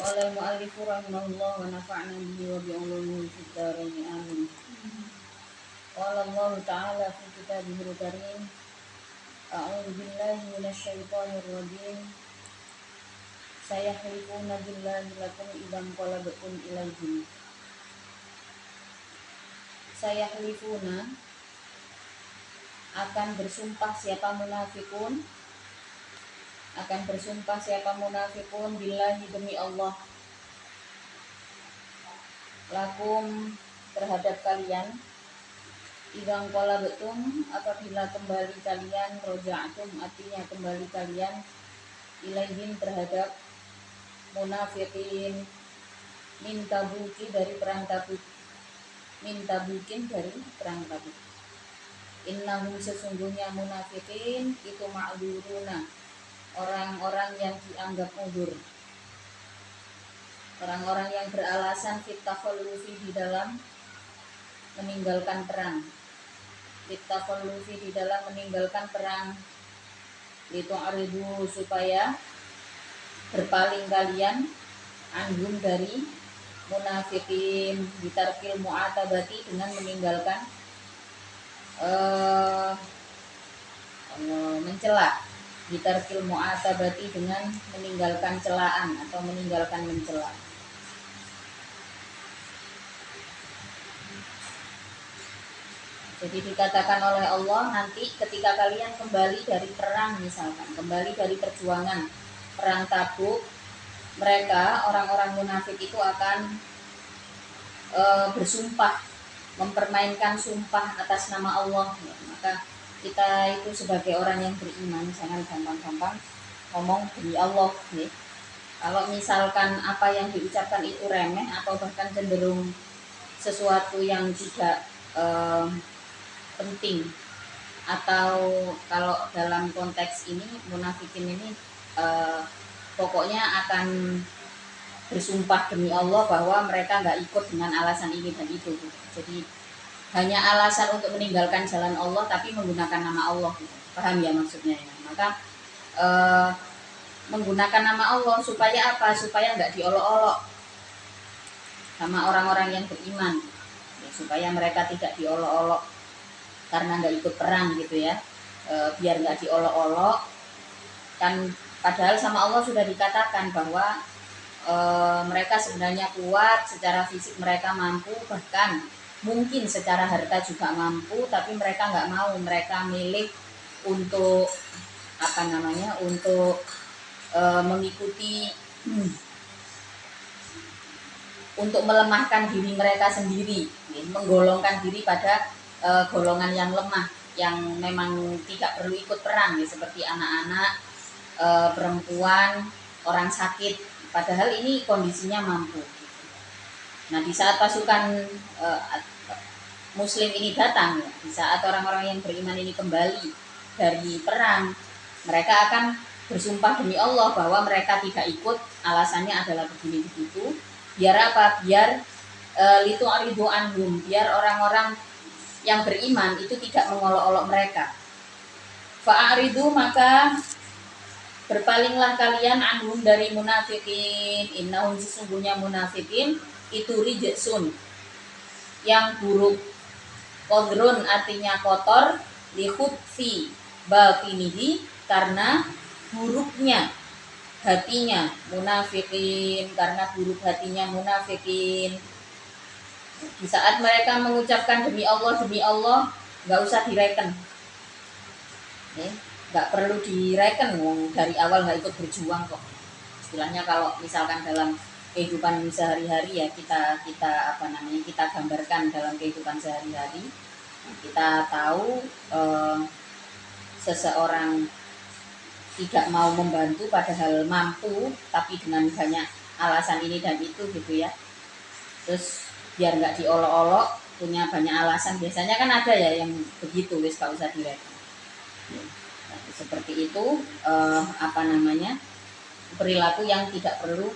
Qala al-mu'allifu rahimahullah wa nafa'na bihi wa bi ulumihi fid dharain amin. Qala Allah ta'ala fi kitabihil karim. A'udzu billahi minasy syaithanir rajim. Sayahlifuna billahi lakum idzan qalabtum ilaihim. Sayahlifuna akan bersumpah siapa munafikun billahi demi Allah, lakum terhadap kalian, idzan qalabtum apabila kembali kalian, roja'tum artinya kembali kalian, ilaihim terhadap munafikin, min tabuki dari perang Tabuk, min tabukin dari perang Tabuk. Innahum sesungguhnya munafikin itu ma'dzuruna, orang-orang yang dianggap udzur, orang-orang yang beralasan fit takhallufi di dalam meninggalkan perang, fit takhallufi di dalam meninggalkan perang, litu'ridu supaya berpaling kalian, anhum dari munafikin, bitarkil mu'atabati dengan meninggalkan mencela, bitarkil mu'atabati dengan meninggalkan celaan atau meninggalkan mencela. Jadi dikatakan oleh Allah, nanti ketika kalian kembali dari perang, misalkan kembali dari perjuangan perang Tabuk, mereka orang-orang munafik itu akan bersumpah, mempermainkan sumpah atas nama Allah. Maka kita itu sebagai orang yang beriman jangan gampang-gampang ngomong demi Allah. Kalau misalkan apa yang diucapkan itu remeh atau bahkan cenderung sesuatu yang tidak penting, atau kalau dalam konteks ini munafikin ini pokoknya akan bersumpah demi Allah bahwa mereka nggak ikut dengan alasan ini dan itu. Jadi hanya alasan untuk meninggalkan jalan Allah tapi menggunakan nama Allah. Paham ya maksudnya ya? Maka menggunakan nama Allah supaya apa? Supaya nggak diolok-olok sama orang-orang yang beriman ya, supaya mereka tidak diolok-olok karena nggak ikut perang gitu ya, biar nggak diolok-olok kan. Padahal sama Allah sudah dikatakan bahwa mereka sebenarnya kuat secara fisik, mereka mampu, bahkan mungkin secara harta juga mampu, tapi mereka nggak mau, mereka milih untuk untuk mengikuti, untuk melemahkan diri mereka sendiri, menggolongkan diri pada golongan yang lemah, yang memang tidak perlu ikut perang, seperti anak-anak, perempuan, orang sakit, padahal ini kondisinya mampu. Nah, di saat pasukan muslim ini datang, di saat orang-orang yang beriman ini kembali dari perang, mereka akan bersumpah demi Allah bahwa mereka tidak ikut, alasannya adalah begini begitu. Biar apa? Biar litu'ridu anhum, biar orang-orang yang beriman itu tidak mengolok-olok mereka. Fa'aridu, maka berpalinglah kalian anhum dari munafikin. Innahum sesungguhnya munafikin itu rijsun, yang buruk. Qadrun artinya kotor, likhutfi batinihi, karena buruknya hatinya munafikin, karena buruk hatinya munafikin. Di saat mereka mengucapkan demi Allah, nggak usah direken, nggak perlu direken, dari awal nggak ikut berjuang kok. Istilahnya kalau misalkan dalam kehidupan sehari-hari ya, kita gambarkan dalam kehidupan sehari-hari, kita tahu seseorang tidak mau membantu padahal mampu, tapi dengan banyak alasan ini dan itu gitu ya. Terus biar nggak diolok-olok, punya banyak alasan, biasanya kan ada ya yang begitu, wis gak usah direken. Nah, seperti itu perilaku yang tidak perlu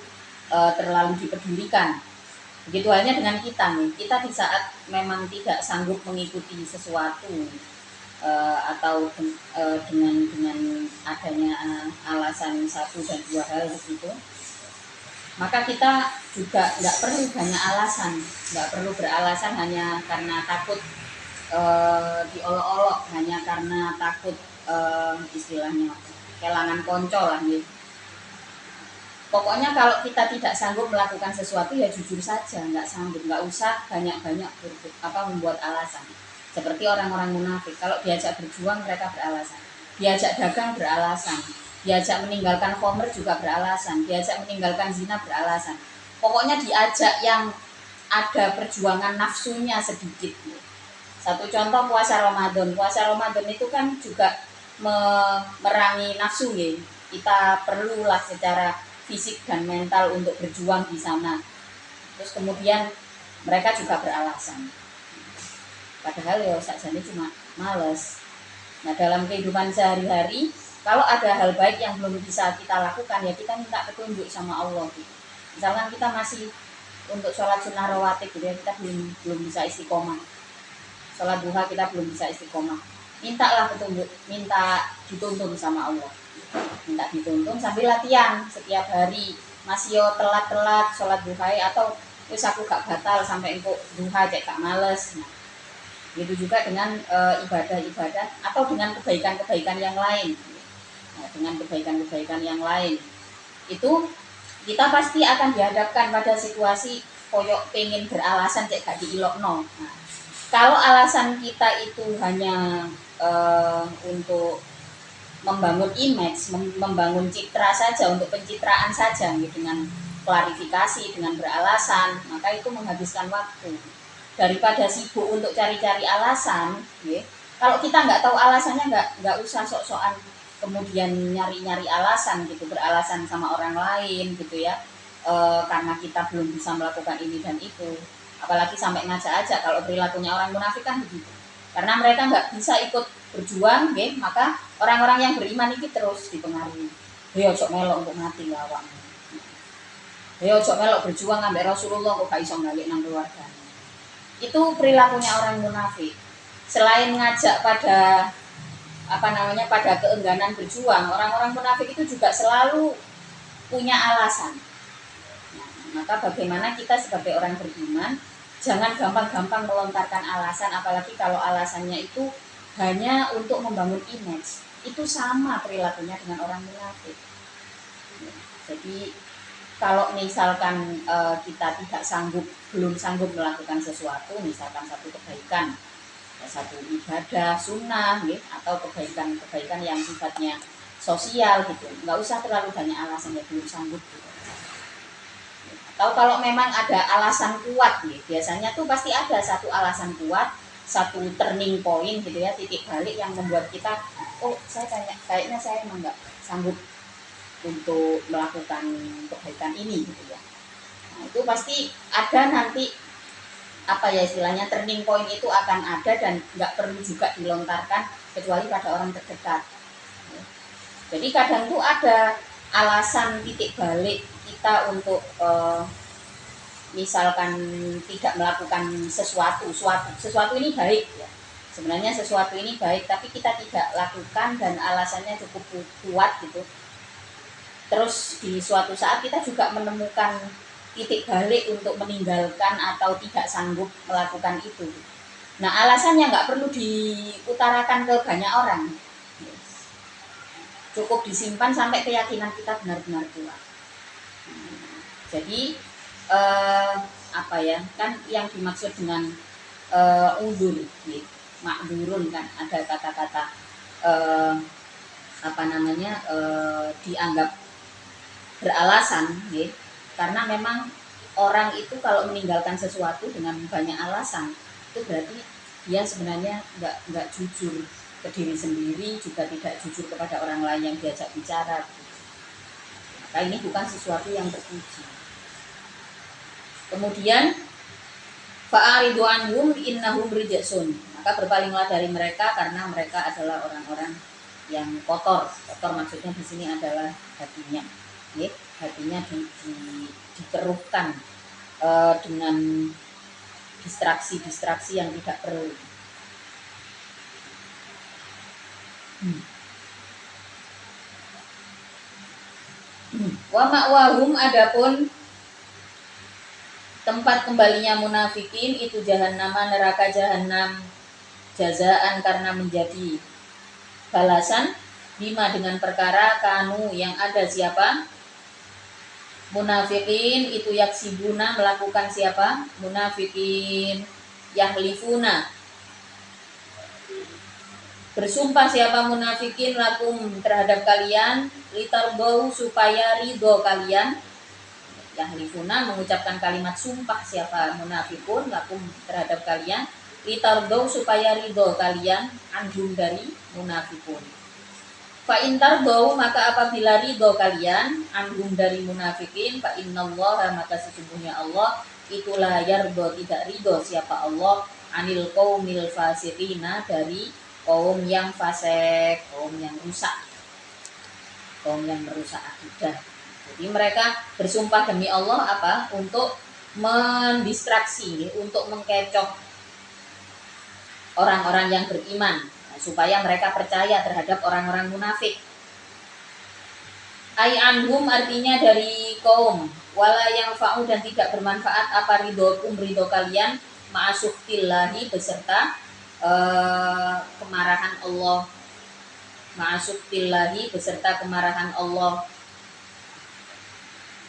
terlalu dipedulikan. Begitu halnya dengan kita nih, kita di saat memang tidak sanggup mengikuti sesuatu atau dengan adanya alasan satu dan dua hal begitu, maka kita juga nggak perlu banyak alasan, nggak perlu beralasan hanya karena takut diolok-olok, hanya karena takut istilahnya kehilangan konco lah gitu. Pokoknya kalau kita tidak sanggup melakukan sesuatu ya jujur saja, nggak sanggup, nggak usah banyak-banyak membuat alasan. Seperti orang-orang munafik, kalau diajak berjuang mereka beralasan, diajak dagang beralasan, diajak meninggalkan khomer juga beralasan, diajak meninggalkan zina beralasan. Pokoknya diajak yang ada perjuangan nafsunya sedikit. Satu contoh puasa Ramadan. Puasa Ramadan itu kan juga memerangi nafsu ya. Kita perlulah secara fisik dan mental untuk berjuang di sana. Terus kemudian mereka juga beralasan. Padahal ya sakjane cuma males. Nah, dalam kehidupan sehari-hari, kalau ada hal baik yang belum bisa kita lakukan ya kita minta petunjuk sama Allah gitu. Misalkan kita masih untuk sholat sunnah rawatib gitu ya, kita belum bisa istiqomah. Sholat duha kita belum bisa istiqomah. Mintalah petunjuk, minta dituntun sama Allah. Minta dituntun sambil latihan setiap hari. Masih yo telat-telat sholat duha atau wis aku gak batal sampai engko duha cek gak males. Nah, begitu juga dengan ibadah-ibadah atau dengan kebaikan-kebaikan yang lain. Nah, dengan kebaikan-kebaikan yang lain itu kita pasti akan dihadapkan pada situasi koyok pengen beralasan cek gak diilokno. Nah, kalau alasan kita itu hanya untuk membangun image, membangun citra saja, untuk pencitraan saja gitu, dengan klarifikasi, dengan beralasan, maka itu menghabiskan waktu. Daripada sibuk untuk cari-cari alasan, ya. Kalau kita nggak tahu alasannya, nggak usah sok-sokan kemudian nyari-nyari alasan gitu, beralasan sama orang lain gitu ya, karena kita belum bisa melakukan ini dan itu. Apalagi sampai ngajak aja, kalau perilakunya orang munafik kan begitu. Karena mereka nggak bisa ikut berjuang, ya, maka orang-orang yang beriman ini terus dipengaruhi. Yo cok melok untuk mati lawang. Yo cok melok berjuang ambek Rasulullah kok gak iso balik nang keluarga. Itu perilakunya orang munafik. Selain ngajak pada pada keengganan berjuang, orang-orang munafik itu juga selalu punya alasan. Nah, maka bagaimana kita sebagai orang beriman jangan gampang-gampang melontarkan alasan, apalagi kalau alasannya itu hanya untuk membangun image. Itu sama perilakunya dengan orang munafik. Jadi kalau misalkan kita tidak sanggup, belum sanggup melakukan sesuatu, misalkan satu kebaikan, satu ibadah sunnah, atau kebaikan-kebaikan yang sifatnya sosial gitu, nggak usah terlalu banyak alasan, ya belum sanggup gitu. Atau kalau memang ada alasan kuat, biasanya tuh pasti ada satu alasan kuat, satu turning point gitu ya, titik balik yang membuat kita, oh saya kayaknya saya emang nggak sanggup untuk melakukan kebaikan ini gitu ya. Nah, itu pasti ada nanti istilahnya turning point itu akan ada dan nggak perlu juga dilontarkan kecuali pada orang terdekat. Jadi kadang tuh ada alasan titik balik kita untuk misalkan tidak melakukan sesuatu ini baik ya. Sebenarnya sesuatu ini baik tapi kita tidak lakukan dan alasannya cukup kuat gitu. Terus di suatu saat kita juga menemukan titik balik untuk meninggalkan atau tidak sanggup melakukan itu. Nah, alasannya nggak perlu diutarakan ke banyak orang. Cukup disimpan sampai keyakinan kita benar-benar kuat. Jadi kan yang dimaksud dengan udur, makdurun kan ada kata-kata dianggap beralasan, karena memang orang itu kalau meninggalkan sesuatu dengan banyak alasan itu berarti dia sebenarnya nggak jujur ke diri sendiri, juga tidak jujur kepada orang lain yang diajak bicara. Maka ini bukan sesuatu yang terpuji. Kemudian fa'aridu anhum innahum rijsun, maka berpalinglah dari mereka karena mereka adalah orang-orang yang kotor. Kotor maksudnya di sini adalah hatinya. Hatinya dikeruhkan dengan distraksi-distraksi yang tidak perlu. Wa ma'wahum, adapun Tempat kembalinya munafikin itu jahannam, neraka jahanam, jazaan karena menjadi balasan bima dengan perkara kanu yang ada siapa munafikin itu yaksibuna melakukan siapa munafikin yahlifuna bersumpah siapa munafikin lakum terhadap kalian litarbau supaya ridho kalian. Yahlifuna mengucapkan kalimat sumpah siapa munafikun lakum terhadap kalian litarbau supaya ridho kalian anhum dari munafikun. Fa in tardau maka apabila ridho kalian anhum dari munafikin fa innallaha maka sesungguhnya Allah itulah yardo tidak ridho siapa Allah anil qaumil fasiqina dari kaum yang fasik, kaum yang rusak, kaum yang merusak akidah. Jadi mereka bersumpah demi Allah apa? Untuk mendistraksi, untuk mengkecoh orang-orang yang beriman, supaya mereka percaya terhadap orang-orang munafik. Ai anhum artinya dari kaum, wala yang fa'u dan tidak bermanfaat apa ridhokum ridho kalian ma'asuftillahi beserta kemarahan Allah, ma'asuftillahi beserta kemarahan Allah.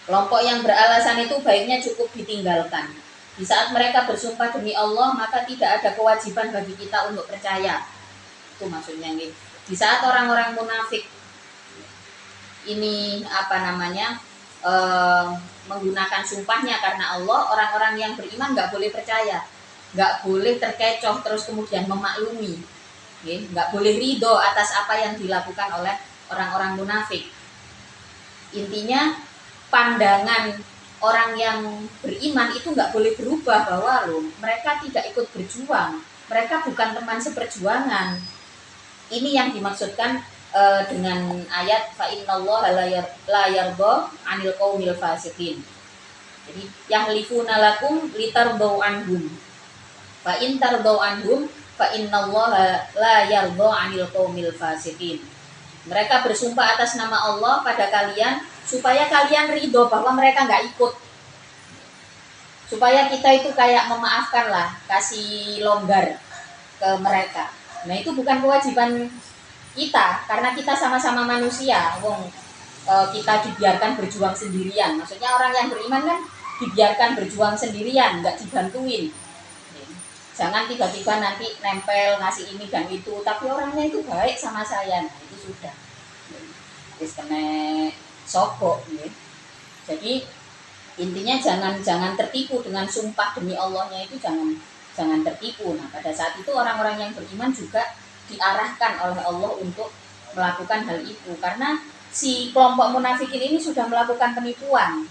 Kelompok yang beralasan itu baiknya cukup ditinggalkan. Di saat mereka bersumpah demi Allah maka tidak ada kewajiban bagi kita untuk percaya. Itu maksudnya gitu. Di saat orang-orang munafik ini menggunakan sumpahnya karena Allah, orang-orang yang beriman nggak boleh percaya, nggak boleh terkecoh terus kemudian memaklumi, nggak boleh ridho atas apa yang dilakukan oleh orang-orang munafik. Intinya pandangan orang yang beriman itu nggak boleh berubah bahwa mereka tidak ikut berjuang, mereka bukan teman seperjuangan. Ini yang dimaksudkan dengan ayat fa innallaha la yarda 'anil qaumil fasiqin. Jadi yahlifuna lakum litardau anhum. Fa in tardau anhum fa innallaha la yarda 'anil qaumil fasiqin. Mereka bersumpah atas nama Allah pada kalian supaya kalian ridho bahwa mereka nggak ikut. Supaya kita itu kayak memaafkan lah, kasih longgar ke mereka. Nah itu bukan kewajiban kita karena kita sama-sama manusia. Kita dibiarkan berjuang sendirian. Maksudnya orang yang beriman kan dibiarkan berjuang sendirian, nggak dibantuin. Jangan tiba-tiba nanti nempel ngasih ini dan itu, tapi orangnya itu baik sama saya, nah itu sudah. Terus kena sogok, ya. Jadi intinya jangan tertipu dengan sumpah demi Allahnya itu jangan tertipu. Nah pada saat itu orang-orang yang beriman juga diarahkan oleh Allah untuk melakukan hal itu karena si kelompok munafikin ini sudah melakukan penipuan.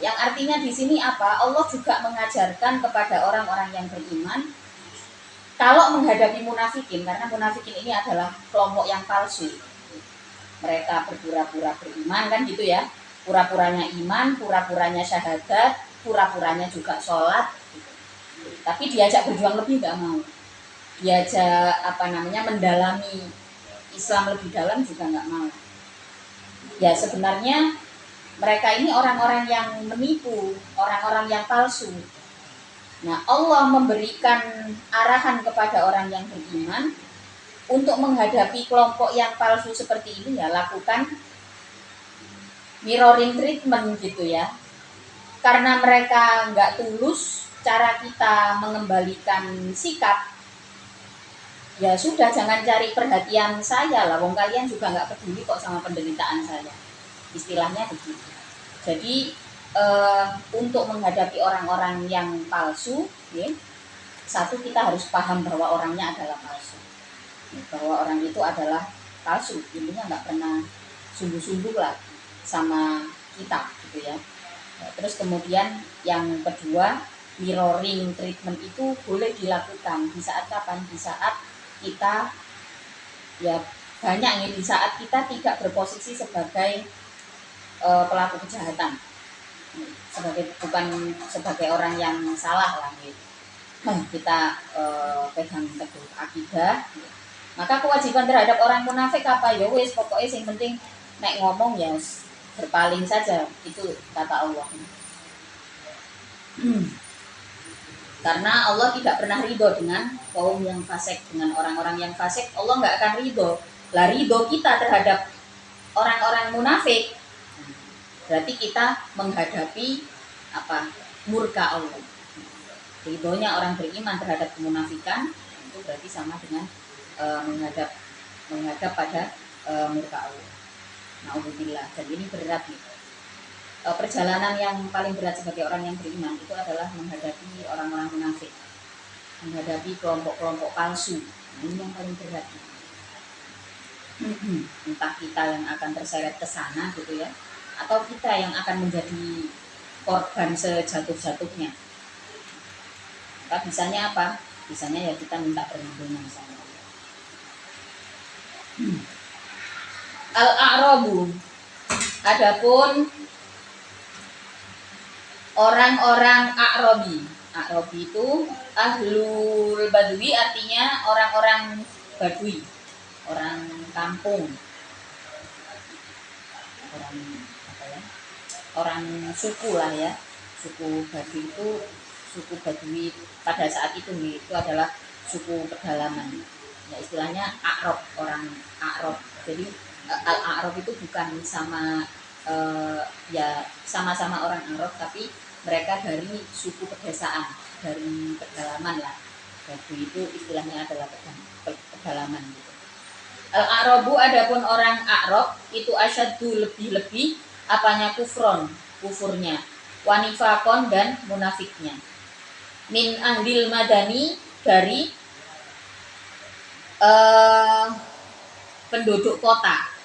Yang artinya di sini apa? Allah juga mengajarkan kepada orang-orang yang beriman kalau menghadapi munafikin, karena munafikin ini adalah kelompok yang palsu. Mereka berpura-pura beriman kan gitu ya. Pura-puranya iman, pura-puranya syahadat, pura-puranya juga sholat. Tapi diajak berjuang lebih nggak mau. Diajak mendalami Islam lebih dalam juga nggak mau. Ya sebenarnya mereka ini orang-orang yang menipu, orang-orang yang palsu. Nah Allah memberikan arahan kepada orang yang beriman untuk menghadapi kelompok yang palsu seperti ini ya lakukan mirroring treatment gitu ya. Karena mereka nggak tulus, cara kita mengembalikan sikap ya sudah jangan cari perhatian saya lah, wong kalian juga nggak peduli kok sama penderitaan saya, istilahnya begitu. Jadi untuk menghadapi orang-orang yang palsu, ya, satu kita harus paham bahwa orangnya adalah palsu, bahwa orang itu adalah palsu, intinya nggak pernah sungguh-sungguh lah sama kita, gitu ya. Terus kemudian yang kedua, mirroring treatment itu boleh dilakukan di saat kapan? Di saat kita ya banyak nih, di saat kita tidak berposisi sebagai pelaku kejahatan, bukan sebagai orang yang salah lah gitu. Kita pegang teguh akidah, maka kewajiban terhadap orang munafik apa ya wes pokoknya yang penting nek ngomong ya berpaling saja, itu kata Allah. Karena Allah tidak pernah ridho dengan kaum yang fasik, dengan orang-orang yang fasik. Allah nggak akan ridho. Lah ridho kita terhadap orang-orang munafik, berarti kita menghadapi apa? Murka Allah. Ridhonya orang beriman terhadap kemunafikan itu berarti sama dengan menghadap pada murka Allah. Nauzubillah. Dan ini berat nih. Perjalanan yang paling berat sebagai orang yang beriman itu adalah menghadapi orang-orang munafik, menghadapi kelompok-kelompok palsu. Ini yang paling berat. Entah kita yang akan terseret ke sana gitu ya, atau kita yang akan menjadi korban sejatuh-jatuhnya. Maka bisanya apa? Bisanya ya kita minta perlindungan sama Allah. Al-A'rabu, adapun orang-orang A'rabi. A'rabi itu ahlul badui, artinya orang-orang badui, orang kampung, orang apa ya, orang suku lah ya. Suku badui itu, suku badui pada saat itu adalah suku pedalaman ya, istilahnya A'rab, orang A'rab. Jadi Al-A'rab itu bukan sama ya sama-sama orang Arab, tapi mereka dari suku pedesaan, dari pedalaman lah. Badui itu istilahnya adalah pedalaman gitu. Al-Arabu, adapun orang Arab itu asyaddu, lebih-lebih apanya, kufurnya, wanifakon dan munafiknya. Min ahlil madani, dari penduduk kota.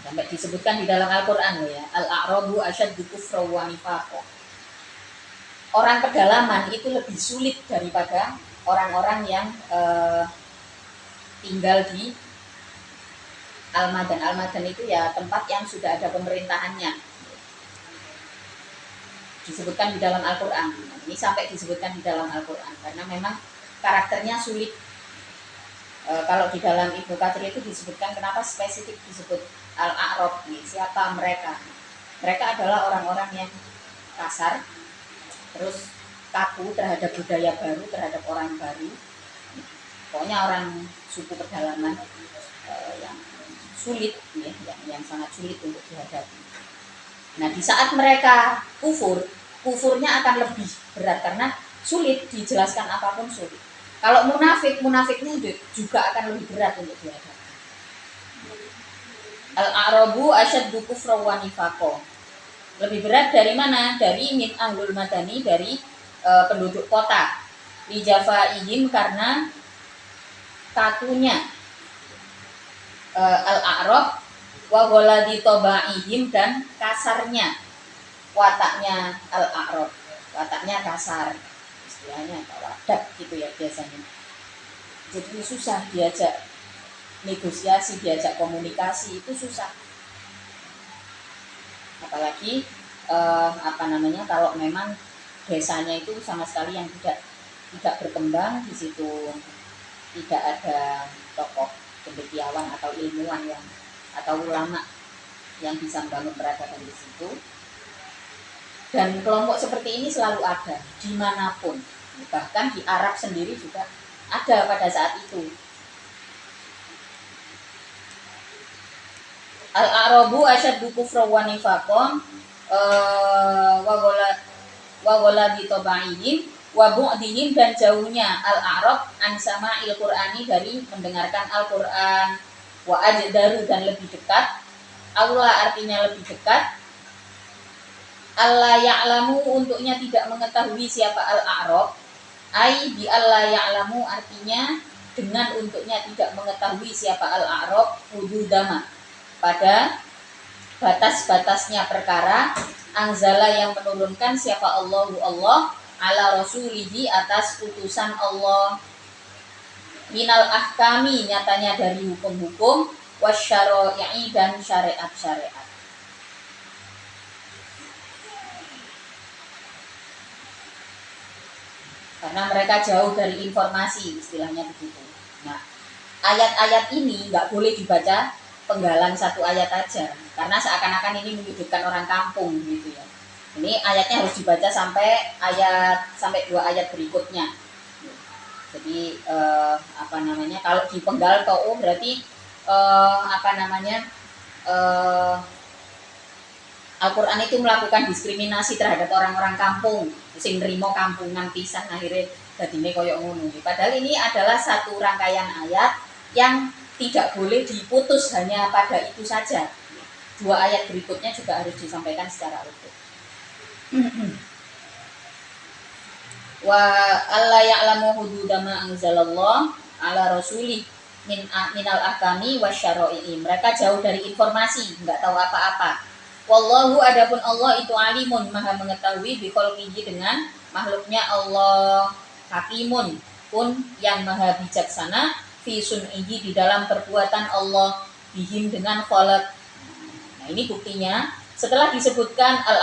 Sampai disebutkan di dalam Al-Quran ya, Al-A'rabu asyaddu kufran wa nifaqan. Orang pedalaman itu lebih sulit daripada orang-orang yang tinggal di Al-Madan. Al-Madan itu ya tempat yang sudah ada pemerintahannya. Disebutkan di dalam Al-Quran. Ini sampai disebutkan di dalam Al-Quran karena memang karakternya sulit. Kalau di dalam Ibnu Katsir itu disebutkan kenapa spesifik disebut Al-A'rab, siapa mereka? Mereka adalah orang-orang yang kasar, terus kaku terhadap budaya baru, terhadap orang baru. Pokoknya orang suku pedalaman yang sulit, ya, yang sangat sulit untuk dihadapi. Nah, di saat mereka kufurnya akan lebih berat karena sulit dijelaskan, apapun sulit. Kalau munafiknya juga akan lebih berat untuk dihadapi. Al-A'rabu asyaddu kufran wa nifaqan. Lebih berat dari mana? Dari min ahlul madani, dari penduduk kota. Li jafaihim, karena kakunya Al-A'rab, wa ghaladi tabaihim, dan kasarnya wataknya Al-A'rab. Wataknya kasar, istilahnya tawadak gitu ya biasanya. Jadi susah diajak negosiasi, diajak komunikasi itu susah. Apalagi kalau memang desanya itu sama sekali yang tidak berkembang, di situ tidak ada tokoh cendekiawan atau ilmuwan atau ulama yang bisa membangun peradaban di situ. Dan kelompok seperti ini selalu ada dimanapun, bahkan di Arab sendiri juga ada pada saat itu. Al-A'rabu asyaddu kufran wa nifaqan wa ghaladi tabaihim wa bu'dihim, dan jauhnya Al-A'rab an sama'il Qur'ani, dari mendengarkan Al-Qur'an, wa ajdaru, dan lebih dekat. Allah artinya lebih dekat. Allah ya'lamu, untuknya tidak mengetahui siapa Al-A'rab. Ai bi Allah ya'lamu, artinya dengan untuknya tidak mengetahui siapa Al-A'rab, hududama, pada batas-batasnya perkara, anzala, yang menurunkan siapa Allah ala rasulihi, atas utusan Allah, minal ahkami, nyatanya dari hukum-hukum, wasyara'i, dan syariat-syariat. Karena mereka jauh dari informasi, istilahnya begitu. Nah, ayat-ayat ini nggak boleh dibaca penggalan satu ayat aja, karena seakan-akan ini menyudutkan orang kampung gitu ya. Ini ayatnya harus dibaca sampai 2 ayat berikutnya. Jadi kalau dipenggal to berarti Al-Quran itu melakukan diskriminasi terhadap orang-orang kampung, sing nrimo kampungan pisan akhirnya dadine koyo ngono. Padahal ini adalah satu rangkaian ayat yang tidak boleh diputus hanya pada itu saja. 2 ayat berikutnya juga harus disampaikan secara utuh. Wa alla ya'lamu hududama anzalallah ala rasulih minal ahkami wasyara'i. Mereka jauh dari informasi, enggak tahu apa-apa. Wallahu adapun Allah itu alimun, maha mengetahui bi khalqihi dengan makhluknya. Allah hakimun pun yang maha bijaksana fi sun'ihi di dalam perbuatan Allah bihim dengan khalaq. Nah, ini buktinya setelah disebutkan al